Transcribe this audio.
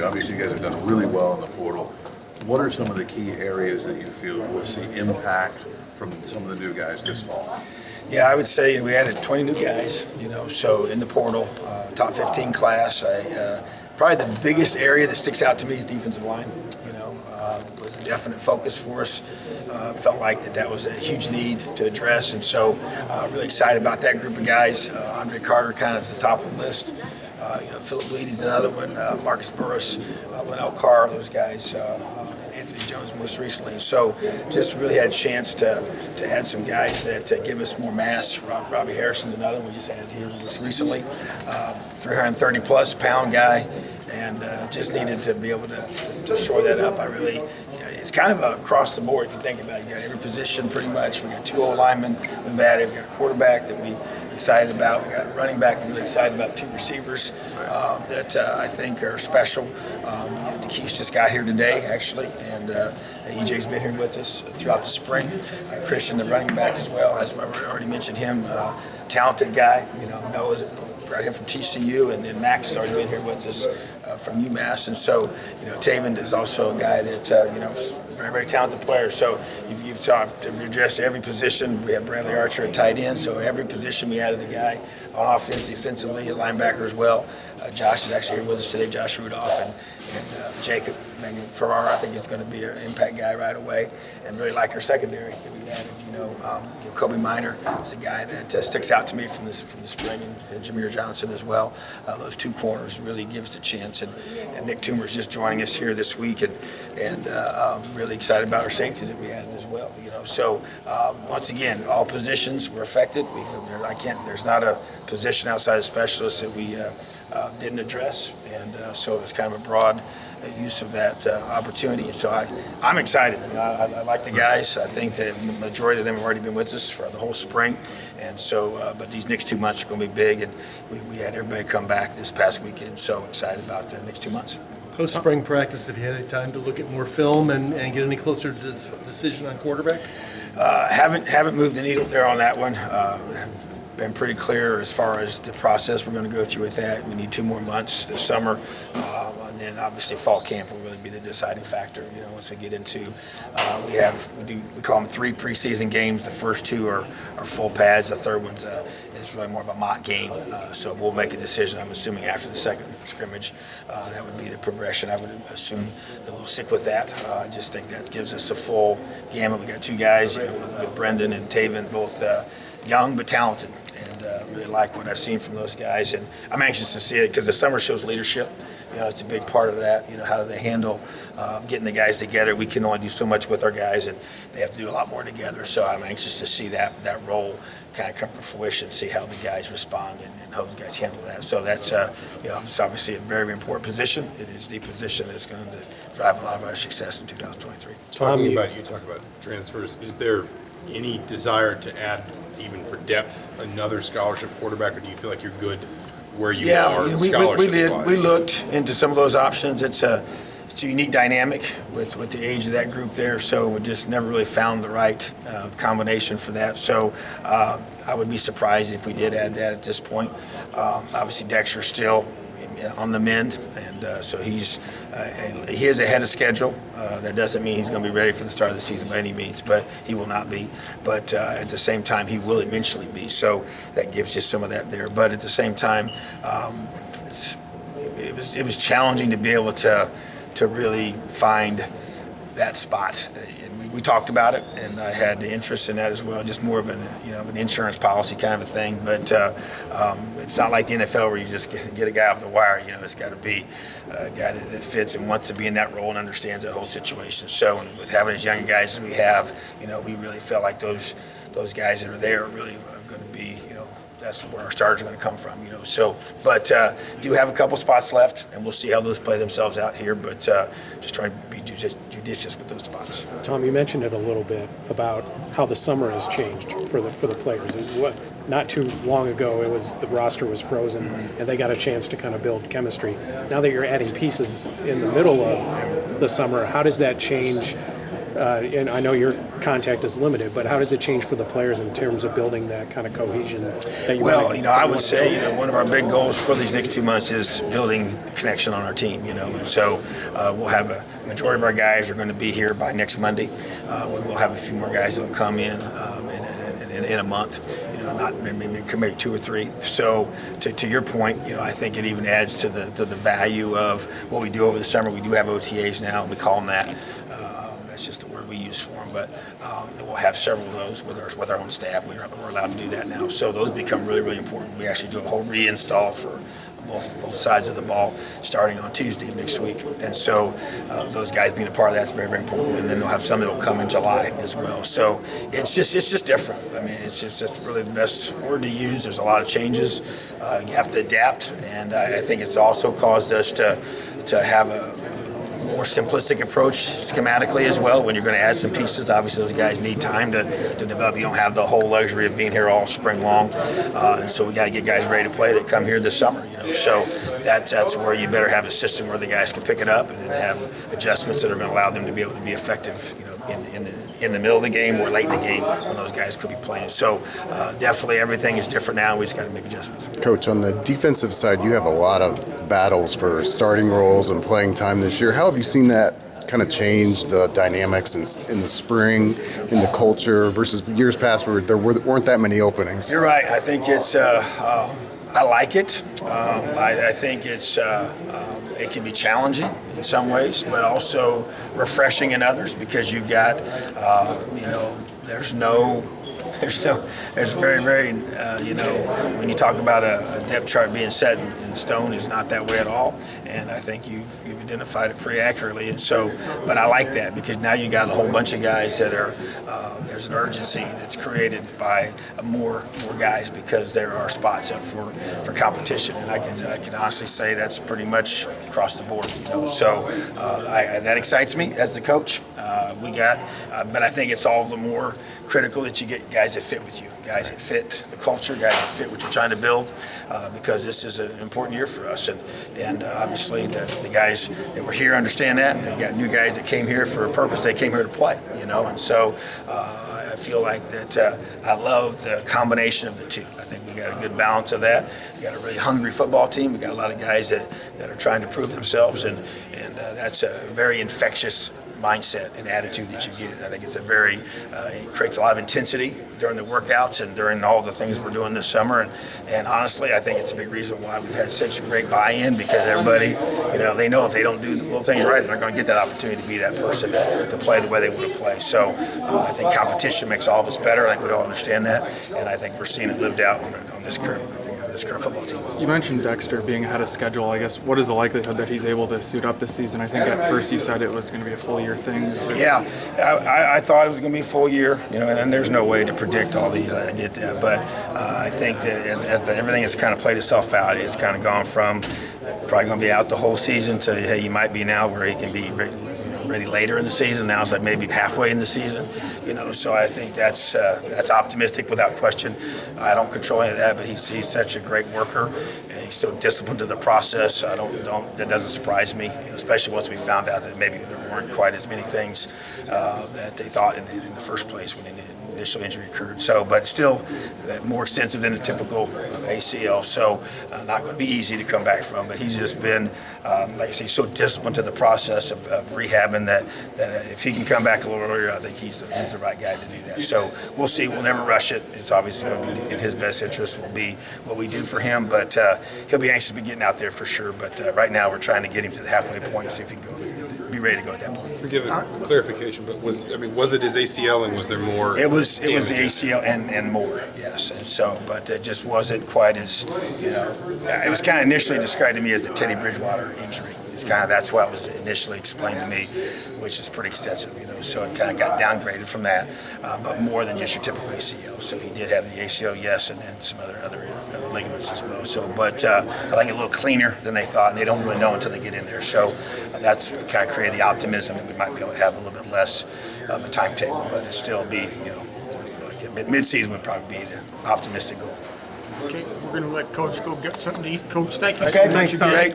Obviously, you guys have done really well in the portal. What are some of the key areas that you feel will see impact from some of the new guys this fall? Yeah, I would say we added 20 new guys, so in the portal, top 15 class. Probably the biggest area that sticks out to me is defensive line. Was a definite focus for us. Felt like that was a huge need to address, and so really excited about that group of guys. Andre Carter kind of is the top of the list. Philip Bleedy's another one, Marcus Burris, Linnell Carr, those guys, and Anthony Jones most recently. So just really had a chance to add some guys that give us more mass. Robbie Harrison's another one we just added here most recently, 330-plus pound guy, and just needed to be able to shore that up. It's kind of across the board if you think about it. You got every position pretty much. We got 2 linemen we've added. We got a quarterback that we excited about. We got a running back we're really excited about. 2 receivers that I think are special. DeKeith just got here today, actually, and EJ's been here with us throughout the spring. Christian, the running back as well, as I already mentioned him, talented guy. Noah's brought him from TCU, and then Max has already been here with us from UMass, and so Taven is also a guy that very, very talented player. So if you've addressed every position, we have Bradley Archer at tight end, so every position we added a guy on offense, defensively, a linebacker as well. Josh is actually here with us today, Josh Rudolph, and Jacob Ferrara, I think is going to be an impact guy right away, and really like our secondary that we added. Kobe Minor is a guy that sticks out to me from the spring, and Jameer Johnson as well. Those 2 corners really give us a chance, and Nick Toomer is just joining us here this week, and really excited about our safeties that we added as well. So once again, all positions were affected. There's not a position outside of specialists that we didn't address, and so it was kind of a broad use of that opportunity. And so I'm excited. I like the guys. I think that the majority of them have already been with us for the whole spring, and so but these next 2 months are going to be big, and we had everybody come back this past weekend. So excited about the next 2 months. Post spring practice, have you had any time to look at more film and get any closer to this decision on quarterback? Haven't moved the needle there on that one. Have been pretty clear as far as the process we're going to go through with that. We need 2 more months this summer, and then obviously fall camp will really be the deciding factor. Once we get into, we call them 3 preseason games. The first 2 are full pads. The third one's is really more of a mock game. So we'll make a decision. I'm assuming after the second scrimmage, that would be the progression. I would assume that we'll stick with that. I just think that gives us a full gamut. We got 2 guys, with Brendan and Taven, both young but talented, and really like what I've seen from those guys, and I'm anxious to see it because the summer shows leadership. It's a big part of that. How do they handle getting the guys together? We can only do so much with our guys, and they have to do a lot more together. So I'm anxious to see that role kind of come to fruition, see how the guys respond and how those guys handle that. So that's it's obviously a very, very important position. It is the position that's going to drive a lot of our success in 2023. You talk about transfers. Is there any desire to add, even for depth, another scholarship quarterback, or do you feel like you're good where you are? We looked into some of those options. It's a unique dynamic with the age of that group there, so we just never really found the right combination for that. So I would be surprised if we did add that at this point. Obviously, Dexter's still on the mend, and so he is ahead of schedule. That doesn't mean he's going to be ready for the start of the season by any means, but he will not be. But at the same time, he will eventually be. So that gives you some of that there. But at the same time, it was challenging to be able to really find that spot. We talked about it, and I had the interest in that as well. Just more of an insurance policy kind of a thing. But it's not like the NFL where you just get a guy off the wire. It's got to be a guy that fits and wants to be in that role and understands that whole situation. So, and with having as young guys as we have, we really felt like those guys that are there are really going to be, that's where our stars are going to come from, So, but do have a couple spots left, and we'll see how those play themselves out here. But just trying to be judicious with those spots. Tom, you mentioned it a little bit about how the summer has changed for the players. Not too long ago, the roster was frozen, and they got a chance to kind of build chemistry. Now that you're adding pieces in the middle of the summer, how does that change? And I know you're contact is limited, but how does it change for the players in terms of building that kind of cohesion that you Well, might- I would say, one of our big goals for these next 2 months is building connection on our team, and so we'll have a majority of our guys are going to be here by next Monday. We will have a few more guys that will come in a month, not maybe 2 or 3. So to your point, I think it even adds to the value of what we do over the summer. We do have OTAs now, we call them that. That's just the word we use for them, but we'll have several of those with our own staff. We're allowed to do that now. So those become really, really important. We actually do a whole reinstall for both sides of the ball starting on Tuesday of next week. And so those guys being a part of that's very, very important. And then they'll have some that'll come in July as well. So it's just different. I mean, that's really the best word to use. There's a lot of changes. You have to adapt. And I think it's also caused us to have a more simplistic approach schematically as well. When you're going to add some pieces, obviously those guys need time to develop. You don't have the whole luxury of being here all spring long, and so we got to get guys ready to play that come here this summer. So that's where you better have a system where the guys can pick it up and then have adjustments that are going to allow them to be able to be effective. In the middle of the game or late in the game when those guys could be playing. So definitely everything is different now. We just got to make adjustments. Coach, on the defensive side, you have a lot of battles for starting roles and playing time this year. How have you seen that kind of change the dynamics in the spring, in the culture versus years past where there weren't that many openings? You're right. I think it's I like it. I think it can be challenging in some ways, but also refreshing in others because you've got, there's very, very, when you talk about a depth chart being set in stone, it's not that way at all. And I think you've identified it pretty accurately. And so, but I like that because now you got a whole bunch of guys that are, there's an urgency that's created by more guys because there are spots up for competition. And I can honestly say that's pretty much across the board. So that excites me as the coach. But I think it's all the more critical that you get guys that fit with you, guys that fit the culture, guys that fit what you're trying to build, because this is an important year for us. And obviously the guys that were here understand that, and we've got new guys that came here for a purpose. They came here to play, And so I feel like that I love the combination of the two. I think we got a good balance of that. We got a really hungry football team. We got a lot of guys that are trying to prove themselves, and that's a very infectious mindset and attitude that you get. I think it creates a lot of intensity during the workouts and during all the things we're doing this summer. And honestly, I think it's a big reason why we've had such a great buy-in because everybody, they know if they don't do the little things right, they're not going to get that opportunity to be that person to play the way they want to play. So I think competition makes all of us better. I think we all understand that, and I think we're seeing it lived out on this current football team. You mentioned Dexter being ahead of schedule. I guess what is the likelihood that he's able to suit up this season? I think at first you said it was going to be a full year thing. Yeah, I thought it was going to be a full year, and there's no way to predict all these. I get that, but I think that as everything has kind of played itself out, it's kind of gone from probably going to be out the whole season to hey, you might be now where he can be ready later in the season. Now it's like maybe halfway in the season, So I think that's optimistic without question. I don't control any of that, but he's such a great worker, and he's so disciplined to the process. That doesn't surprise me, especially once we found out that maybe there weren't quite as many things that they thought in the first place when the initial injury occurred. So, but still more extensive than a typical ACL. So not going to be easy to come back from. But he's just been, like I say, so disciplined to the process of rehabbing that if he can come back a little earlier, I think he's the right guy to do that. So we'll see. We'll never rush it. It's obviously going to be in his best interest. Will be what we do for him. But he'll be anxious to be getting out there for sure. But right now we're trying to get him to the halfway point and see if he can be ready to go at that point. Forgive it, clarification, but was it his ACL and was there more? It was the ACL and more, yes. And so, but it just wasn't quite as, it was kind of initially described to me as the Teddy Bridgewater injury. That's what was initially explained to me, which is pretty extensive, So it kind of got downgraded from that, but more than just your typical ACL. So he did have the ACL, yes, and then some other ligaments as well. So, but I think a little cleaner than they thought, and they don't really know until they get in there. So that's kind of created the optimism that we might be able to have a little bit less of a timetable, but it still be, like mid-season would probably be the optimistic goal. Okay, we're going to let Coach go get something to eat. Coach, thank you Okay, so much. thanks.